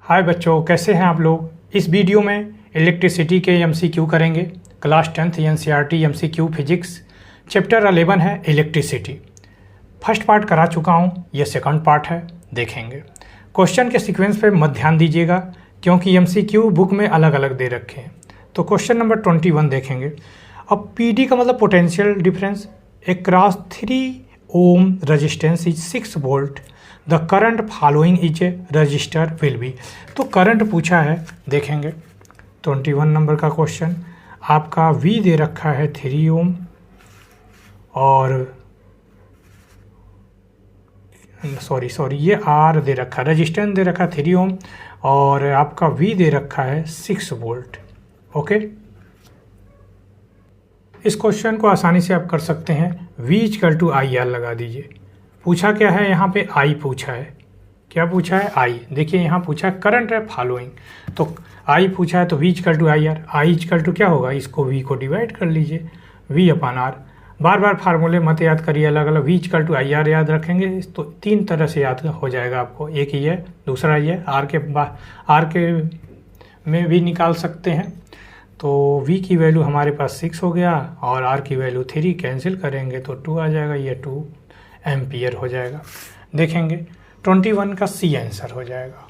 हाय बच्चों, कैसे हैं आप लोग। इस वीडियो में इलेक्ट्रिसिटी के एमसीक्यू करेंगे। Class 10th NCERT MCQ physics chapter 11 है इलेक्ट्रिसिटी। फर्स्ट पार्ट करा चुका हूँ, ये सेकंड पार्ट है, देखेंगे। क्वेश्चन के सीक्वेंस पे मत ध्यान दीजिएगा क्योंकि एमसीक्यू बुक में अलग अलग दे रखे हैं। तो क्वेश्चन नंबर 21 देखेंगे। अब पीडी का मतलब potential difference across 3 ohm resistance is 6 volt, the current following is a register will be. तो करंट पूछा है, देखेंगे 21 नंबर का क्वेश्चन। आपका V दे रखा है 3 ओम और सॉरी ये R दे रखा है, रजिस्टेंस दे रखा है 3 ओम और आपका V दे रखा है 6 वोल्ट। ओके, इस क्वेश्चन को आसानी से आप कर सकते हैं। V = IR लगा दीजिए। पूछा क्या है यहाँ पे, I पूछा है। क्या पूछा है? I। देखिए यहाँ पूछा है करंट है फॉलोइंग, तो I पूछा है तो V = IR। I क्या होगा, इसको V को डिवाइड कर लीजिए, V/R। बार बार फार्मूले मत याद करिए अलग अलग। V = IR याद रखेंगे तो 3 तरह से याद हो जाएगा आपको। एक ही है, दूसरा ये R के में भी निकाल सकते हैं। तो V की वैल्यू हमारे पास 6 हो गया और R की वैल्यू 3, कैंसिल करेंगे तो 2 आ जाएगा, ये 2 एम्पियर हो जाएगा। देखेंगे 21 का C आंसर हो जाएगा।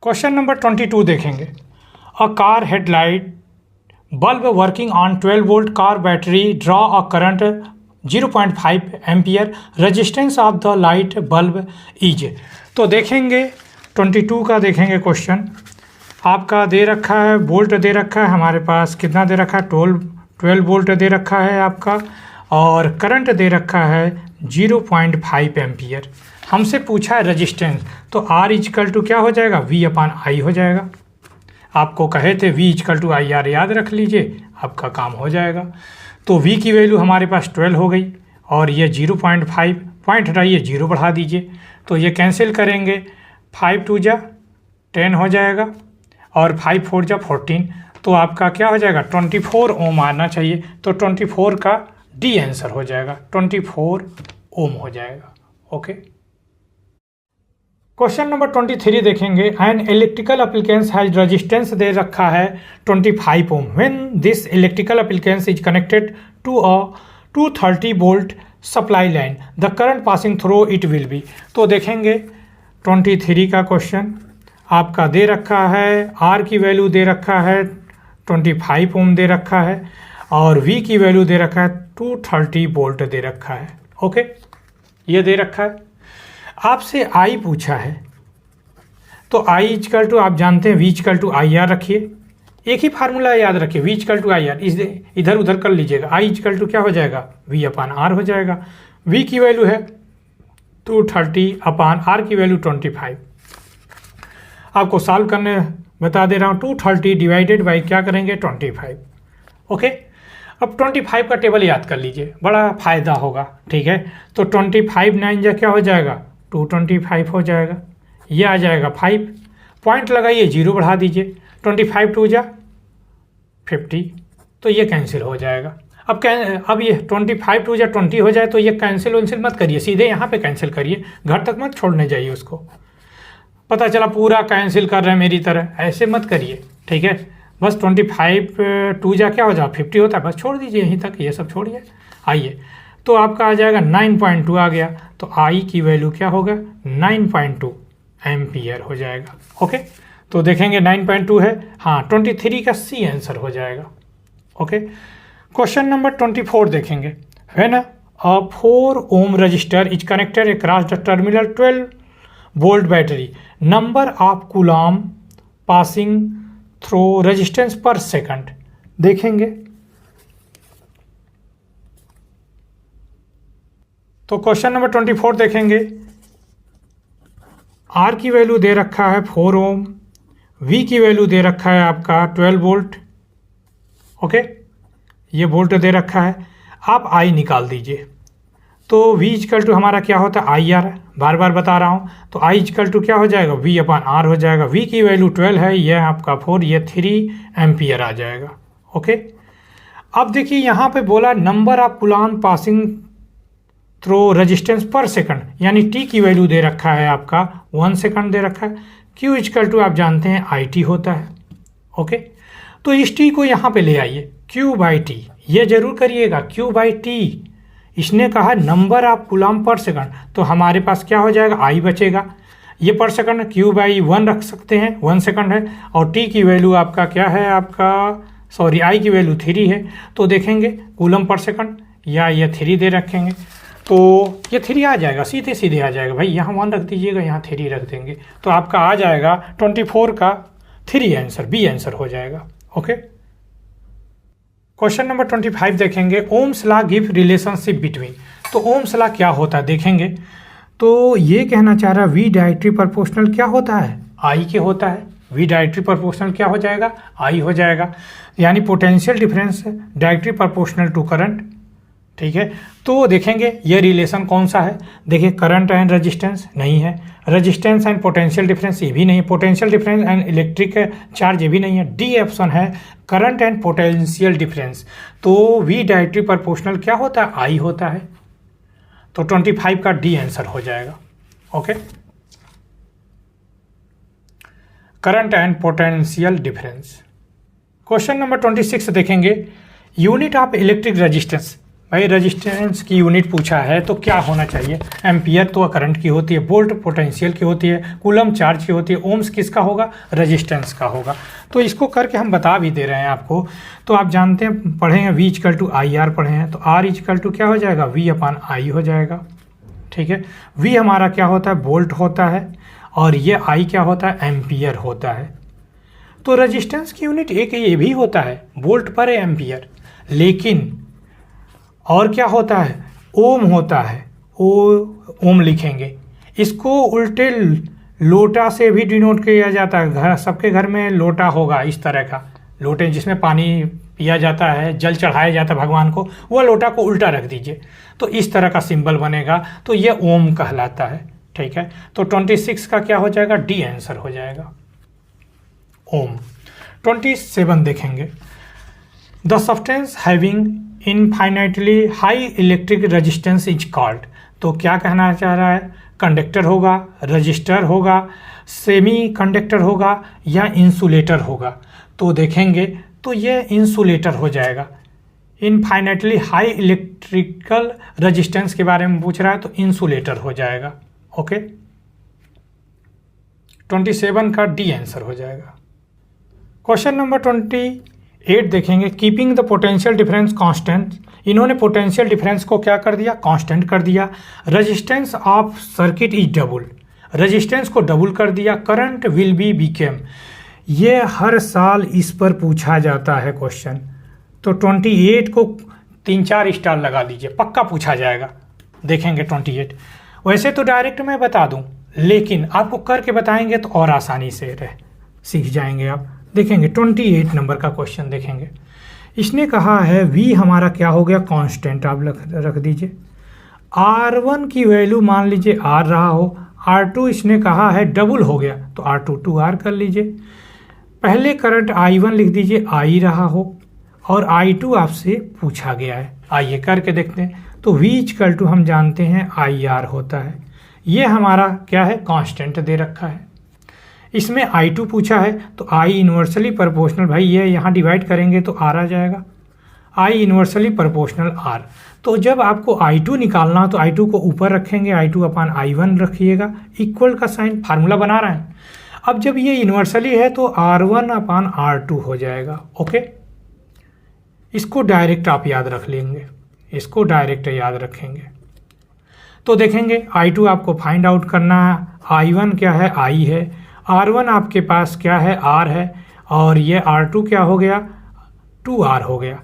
क्वेश्चन नंबर 22 देखेंगे। A car headlight bulb working on 12 volt car battery draw a current 0.5 ampere, resistance of the light bulb is. तो देखेंगे 22 का देखेंगे क्वेश्चन। आपका दे रखा है वोल्ट दे रखा है हमारे पास, कितना दे रखा है 12 वोल्ट दे रखा है आपका, और करंट दे रखा है 0.5 एम्पियर। हमसे पूछा है रेजिस्टेंस, तो R = क्या हो जाएगा, V/I हो जाएगा। आपको कहे थे V = IR, याद रख लीजिए, आपका काम हो जाएगा। तो V की वैल्यू हमारे पास 12 हो गई और ये 0.5 पॉइंट हटाइए, 0 बढ़ा दीजिए, तो ये कैंसिल करेंगे। 5 2 जा 10 हो जाएगा और 5 4 जा 14, तो आपका क्या हो जाएगा 24 ओम आना चाहिए। तो 24 का D आंसर हो जाएगा, 24 ओम हो जाएगा। ओके, क्वेश्चन नंबर 23 देखेंगे। An electrical appliances has resistance दे रखा है 25 ohm. When this electrical appliances is connected to a 230 volt supply line, the current passing through it will be. तो देखेंगे 23 का क्वेश्चन आपका दे रखा है, R की वैल्यू दे रखा है 25 ओम दे रखा है और V की वैल्यू दे रखा है 230 वोल्ट दे रखा है। ओके, ये दे रखा है। आपसे I पूछा है, तो I = आप जानते हैं V = IR रखिए। एक ही फार्मूला याद रखिए, V = IR, इधर उधर कर लीजिएगा। I = क्या हो जाएगा, V/R हो जाएगा। V की वैल्यू है 230/R की वैल्यू 25। आपको सॉल्व करने बता दे रहा हूँ। 230 डिवाइडेड बाई क्या करेंगे 25। ओके, अब 25 का टेबल याद कर लीजिए, बड़ा फायदा होगा। ठीक है, तो 25 9 जा क्या हो जाएगा 225 हो जाएगा, ये आ जाएगा 5, पॉइंट लगाइए 0 बढ़ा दीजिए, 25 2 जा 50, तो ये कैंसिल हो जाएगा। अब ये 25 2 जा 20 हो जाए तो ये कैंसिल मत करिए, सीधे यहाँ पे कैंसिल करिए, घर तक मत छोड़ने जाइए उसको। पता चला पूरा कैंसिल कर रहे हैं मेरी तरह, ऐसे मत करिए। ठीक है, बस 25 2 जा क्या हो जाए 50 होता है, बस छोड़ दीजिए यहीं तक, ये सब छोड़िए। आइए, तो आपका आ जाएगा 9.2 आ गया, तो I की वैल्यू क्या होगा 9.2 एम्पियर हो जाएगा। ओके, तो देखेंगे 9.2 है, हाँ 23 का C आंसर हो जाएगा। ओके, क्वेश्चन नंबर 24 देखेंगे। When a 4 ohm resistor is connected across the terminal 12 volt battery, number of coulomb passing through resistance per second. देखेंगे तो क्वेश्चन नंबर 24 देखेंगे। R की वैल्यू दे रखा है 4 ओम, V की वैल्यू दे रखा है आपका 12 वोल्ट। ओके, ये वोल्ट दे रखा है। आप I निकाल दीजिए, तो V = हमारा क्या होता है IR, बार बार बता रहा हूँ। तो I = क्या हो जाएगा V/R हो जाएगा। V की वैल्यू 12 है, यह आपका 4, ये 3 एम्पियर आ जाएगा। ओके, अब देखिए यहाँ पे बोला number of coulomb passing through resistance per second, यानी T की वैल्यू दे रखा है आपका 1 सेकंड दे रखा है। Q इजकल टू आप जानते हैं IT होता है। ओके, तो इस T को यहाँ पे ले आइए, Q/T, ये जरूर करिएगा Q/T। इसने कहा number of coulomb per second, तो हमारे पास क्या हो जाएगा, I बचेगा। ये पर सेकंड Q/1 रख सकते हैं, 1 सेकंड है, और T की वैल्यू आपका क्या है, I की वैल्यू 3 है। तो देखेंगे कूलम पर सेकंड, या ये 3 दे रखेंगे तो ये 3 आ जाएगा, सीधे सीधे आ जाएगा भाई। यहाँ 1 रख दीजिएगा, यहाँ 3 रख देंगे, तो आपका आ जाएगा 24 का 3 आंसर, बी आंसर हो जाएगा। ओके, क्वेश्चन नंबर 25 देखेंगे, Ohm's law give relationship between. तो ओम्स लॉ क्या होता है देखेंगे, तो ये कहना चाह रहा है वी डायरेक्टली प्रोपोर्शनल क्या होता है, आई के होता है। वी डायरेक्टली प्रोपोर्शनल क्या हो जाएगा, आई हो जाएगा, यानी potential difference directly proportional to current. ठीक है, तो देखेंगे ये रिलेशन कौन सा है, देखिए करंट एंड रेजिस्टेंस नहीं है, रेजिस्टेंस एंड पोटेंशियल डिफरेंस ये भी नहीं है, potential difference and electric charge ये भी नहीं है। डी ऑप्शन है करंट एंड पोटेंशियल डिफरेंस। तो वी डायरेक्टली प्रोपोर्शनल क्या होता है, आई होता है। तो 25 का डी आंसर हो जाएगा। Okay, current and potential difference. Question number 26 देखेंगे, यूनिट ऑफ इलेक्ट्रिक रेजिस्टेंस। भाई रेजिस्टेंस की यूनिट पूछा है तो क्या होना चाहिए, एम्पियर तो करंट की होती है, वोल्ट पोटेंशियल की होती है, कूलम चार्ज की होती है, ओम्स किसका होगा, रेजिस्टेंस का होगा। तो इसको करके हम बता भी दे रहे हैं आपको। तो आप जानते हैं, पढ़े हैं V इजकल टू IR पढ़े हैं, तो R इजकल टू क्या हो जाएगा, V/I हो जाएगा। ठीक है, V हमारा क्या होता है, वोल्ट होता है, और ये I क्या होता है, एम्पियर होता है। तो रेजिस्टेंस की यूनिट एक ये भी होता है, वोल्ट पर एम्पियर, लेकिन और क्या होता है, ओम होता है, ओम लिखेंगे। इसको उल्टे लोटा से भी डिनोट किया जाता है। घर, सबके घर में लोटा होगा इस तरह का, लोटे जिसमें पानी पिया जाता है, जल चढ़ाया जाता है भगवान को, वह लोटा को उल्टा रख दीजिए तो इस तरह का सिंबल बनेगा, तो यह ओम कहलाता है। ठीक है, तो 26 का क्या हो जाएगा, डी आंसर हो जाएगा, ओम। 27 देखेंगे, the substance having infinitely high electric resistance is called. तो क्या कहना चाह रहा है, कंडक्टर होगा, रजिस्टर होगा, सेमी कंडक्टर होगा, या इंसुलेटर होगा। तो देखेंगे तो ये इंसुलेटर हो जाएगा। इनफाइनाइटली हाई इलेक्ट्रिकल रेजिस्टेंस के बारे में पूछ रहा है तो इंसुलेटर हो जाएगा। ओके, 27 का डी आंसर हो जाएगा। क्वेश्चन नंबर 28 देखेंगे, keeping the potential difference constant. इन्होंने पोटेंशियल डिफरेंस को क्या कर दिया, कांस्टेंट कर दिया। Resistance of circuit is double, resistance को डबल कर दिया। करंट विल बी बिकेम, ये हर साल इस पर पूछा जाता है क्वेश्चन। तो 28 को 3-4 स्टार लगा दीजिए, पक्का पूछा जाएगा। देखेंगे 28, वैसे तो डायरेक्ट मैं बता दूं, लेकिन आपको करके बताएंगे तो और आसानी से सीख जाएंगे आप। देखेंगे 28 नंबर का क्वेश्चन देखेंगे। इसने कहा है V हमारा क्या हो गया, कांस्टेंट आप रख दीजिए। R1 की वैल्यू मान लीजिए R रहा हो, R2 इसने कहा है डबल हो गया तो R2 2R कर लीजिए। पहले करंट I1 लिख दीजिए, I रहा हो, और I2 आपसे पूछा गया है। आइए करके देखते हैं। तो V इक्वल टू हम जानते हैं IR होता है, ये हमारा क्या है, कांस्टेंट दे रखा है। इसमें I2 पूछा है तो I इन्वर्सली प्रोपोर्शनल, भाई ये यहाँ डिवाइड करेंगे तो R आ जाएगा, I इन्वर्सली प्रोपोर्शनल R। तो जब आपको I2 निकालना हो तो I2 को ऊपर रखेंगे, I2/I1 रखिएगा, इक्वल का साइन, फार्मूला बना रहे हैं। अब जब ये इन्वर्सली है तो R1/R2 हो जाएगा। ओके, इसको डायरेक्ट आप याद रख लेंगे, इसको डायरेक्ट याद रखेंगे। तो देखेंगे I2 आपको फाइंड आउट करना है, I1 क्या है, I है, R1 आपके पास क्या है, R है, और ये R2 क्या हो गया, 2R हो गया।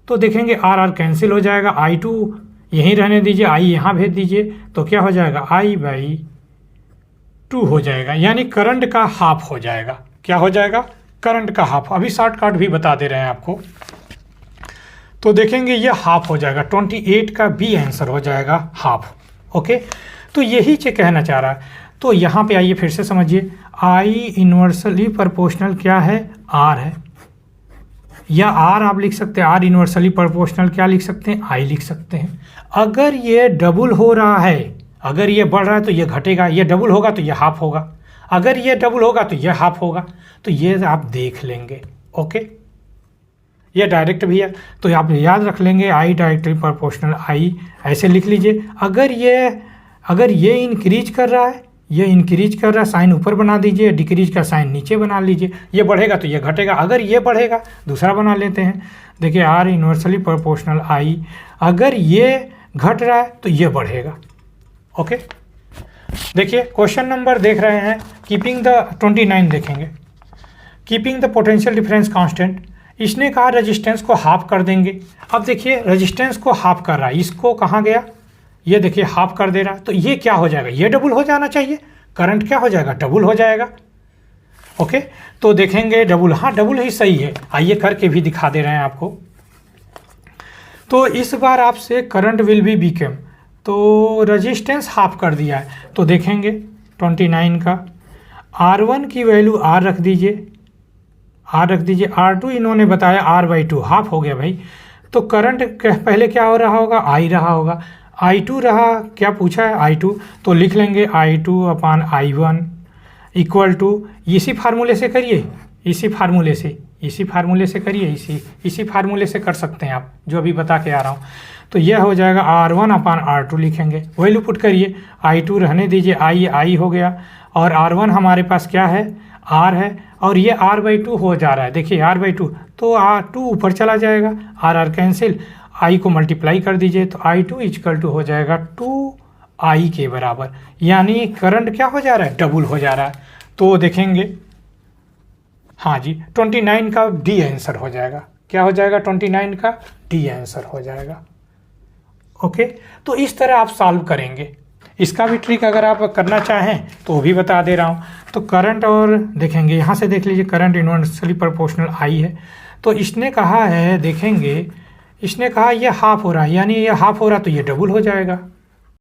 तो देखेंगे R कैंसिल हो जाएगा, I2 यहीं रहने दीजिए, I यहाँ भेज दीजिए, तो क्या हो जाएगा, I/2 हो जाएगा, यानी करंट का हाफ हो जाएगा। क्या हो जाएगा, करंट का हाफ। अभी शॉर्टकट भी बता दे रहे हैं आपको। तो देखेंगे ये हाफ हो जाएगा, 28 का बी आंसर हो जाएगा, हाफ। ओके, तो यही कहना चाह रहा है। तो यहाँ पे आइए फिर से समझिए, I इन्वर्सली प्रोपोर्शनल क्या है, R है, या R आप लिख सकते हैं, R इन्वर्सली प्रोपोर्शनल क्या लिख सकते हैं, I लिख सकते हैं। अगर ये डबल हो रहा है, अगर ये बढ़ रहा है तो ये घटेगा, ये डबल होगा तो ये हाफ होगा। अगर ये डबल होगा तो ये हाफ होगा, तो ये आप देख लेंगे। ओके, ये डायरेक्ट भी है तो आप याद रख लेंगे, आई डायरेक्टली प्रोपोर्शनल आई ऐसे लिख लीजिए। अगर ये इंक्रीज कर रहा है, ये इंक्रीज कर रहा है, साइन ऊपर बना दीजिए, डिक्रीज का साइन नीचे बना लीजिए। ये बढ़ेगा तो ये घटेगा, अगर ये बढ़ेगा दूसरा बना लेते हैं। देखिए आर इन्वर्सली प्रोपोर्शनल आई, अगर ये घट रहा है तो ये बढ़ेगा। ओके, देखिए क्वेश्चन नंबर देख रहे हैं, कीपिंग द 29 देखेंगे, keeping the potential difference constant. इसने कहा रेजिस्टेंस को हाफ कर देंगे। अब देखिए रेजिस्टेंस को हाफ कर रहा है, इसको कहाँ गया, ये देखिए हाफ कर दे रहा है, तो ये क्या हो जाएगा, ये डबल हो जाना चाहिए, करंट क्या हो जाएगा, डबल हो जाएगा। ओके, तो देखेंगे डबल, हाँ डबल ही सही है, आइए करके भी दिखा दे रहे हैं आपको। तो इस बार आपसे करंट विल बी बिकम, तो रेजिस्टेंस हाफ कर दिया है, तो देखेंगे 29 का R1 की वैल्यू R रख दीजिए, R2 इन्होंने बताया R/2 हाफ हो गया भाई। तो करंट पहले क्या हो रहा होगा, I रहा होगा, I2 रहा, क्या पूछा है I2, तो लिख लेंगे I2/I1 इक्वल टू, इसी फार्मूले से करिए, इसी फार्मूले से कर सकते हैं आप, जो अभी बता के आ रहा हूँ। तो यह हो जाएगा R1/R2 लिखेंगे, वैल्यू पुट करिए, I2 रहने दीजिए, I हो गया, और R1 हमारे पास क्या है, R है, और ये R/2 हो जा रहा है, देखिए R/2, तो R2 ऊपर चला जाएगा, R कैंसिल, I को मल्टीप्लाई कर दीजिए, तो I2 इक्वल टू हो जाएगा 2I के बराबर, यानी करंट क्या हो जा रहा है, डबल हो जा रहा है। तो देखेंगे, हाँ जी 29 का डी आंसर हो जाएगा, क्या हो जाएगा, 29 का डी आंसर हो जाएगा। ओके, तो इस तरह आप सॉल्व करेंगे। इसका भी ट्रिक अगर आप करना चाहें तो वो भी बता दे रहा हूँ। तो करंट, और देखेंगे यहाँ से देख लीजिए, करंट इन्वर्सली प्रोपोर्शनल आई है, तो इसने कहा है, देखेंगे इसने कहा ये हाफ हो रहा है, यानी ये हाफ हो रहा तो ये डबल हो जाएगा।